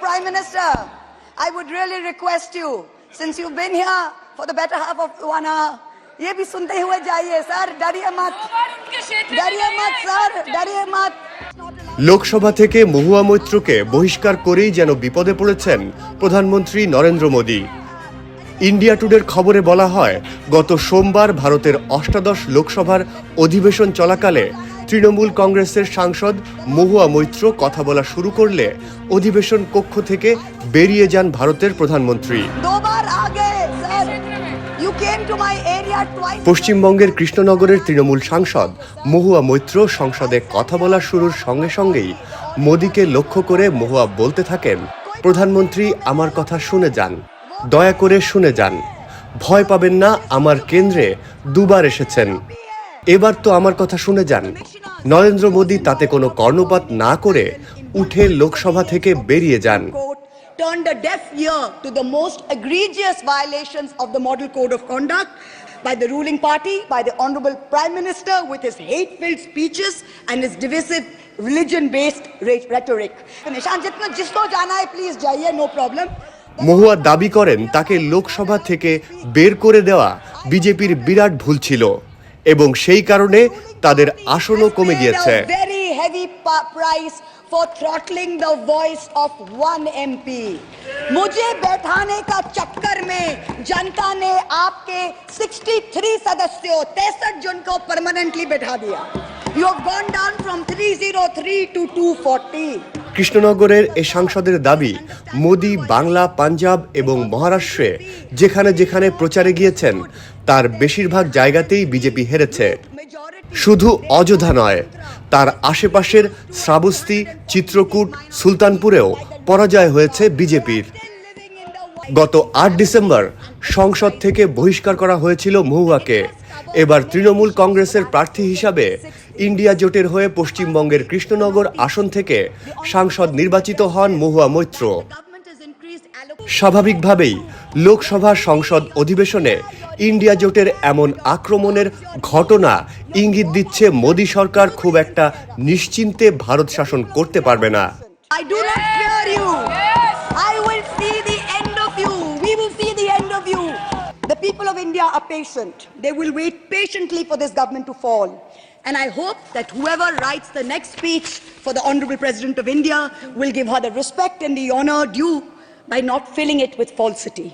Prime Minister, I would really request you, since you've been here for the better half of 1 hour, ये भी सुनते हुए जाइए sir, डरिए मत सर, डरिए मत। লোকসভা থেকে মহুয়া মৈত্রকে বহিষ্কার করেই যেন বিপদে পড়েছেন প্রধানমন্ত্রী নরেন্দ্র মোদী। ইন্ডিয়া টুডের খবরে বলা হয়, গত সোমবার ভারতের অষ্টাদশ লোকসভার অধিবেশন চলাকালে তৃণমূল কংগ্রেসের সাংসদ মহুয়া মৈত্র কথা বলা শুরু করলে অধিবেশন কক্ষ থেকে বেরিয়ে যান ভারতের প্রধানমন্ত্রী। পশ্চিমবঙ্গের কৃষ্ণনগরের তৃণমূল সাংসদ মহুয়া মৈত্র সংসদে কথা বলা শুরুর সঙ্গে সঙ্গেই মোদীকে লক্ষ্য করে মহুয়া বলতে থাকেন, প্রধানমন্ত্রী আমার কথা শুনে যান, দয়া করে শুনে যান, ভয় পাবেন না, আমার কেন্দ্রে দুবার এসেছেন, এবার তো আমার কথা শুনে যান। নরেন্দ্র মোদী তাতে কোনো কর্ণপাত না করে উঠে লোকসভা থেকে বেরিয়ে যান। Turned a deaf ear to the most egregious violations of the Model Code of Conduct by the ruling party, by the Honorable Prime Minister with his hate-filled speeches and his divisive religion-based rhetoric. Nishan jitna jisko jana hai please jaiye, no problem. মহুয়া দাবি করেন তাকে লোকসভা থেকে বের করে দেওয়া বিজেপির বিরাট ভুল ছিল এবং সেই কারণে তাদের আসনও কমে গিয়েছে। Very heavy price for throttling the voice of one MP. मुझे बैठाने का चक्कर में जनता ने आपके 63 सदस्यों 63 जन को परमानेंटली बैठा दिया। You have gone down from 303 to 240. কৃষ্ণনগরের এ সাংসদের দাবি, মোদী বাংলা, পাঞ্জাব এবং মহারাষ্ট্রে যেখানে যেখানে প্রচারে গিয়েছেন তার বেশিরভাগ জায়গাতেই বিজেপি হেরেছে। শুধু অযোধ্যা নয়, তার আশেপাশের শ্রাবস্তি, চিত্রকূট, সুলতানপুরেও পরাজয় হয়েছে বিজেপির। গত 8 ডিসেম্বর সংসদ থেকে বহিষ্কার করা হয়েছিল মহুয়াকে। এবার তৃণমূল কংগ্রেসের প্রার্থী হিসাবে ইন্ডিয়া জোটের হয়ে পশ্চিমবঙ্গের কৃষ্ণনগর আসন থেকে সাংসদ নির্বাচিত হন মহুয়া মৈত্র। স্বাভাবিকভাবেই লোকসভা সংসদ অধিবেশনে ইন্ডিয়া জোটের এমন আক্রমণের ঘটনা ইঙ্গিত দিচ্ছে মোদী সরকার খুব একটা নিশ্চিন্তে ভারত শাসন করতে পারবে না। I do not fear you. I will see the end of you. We will see the end of you. The people of India are patient. They will wait patiently for this government to fall. And I hope that whoever writes the next speech for the Honorable President of India will give her the respect and the honor due by not filling it with falsity.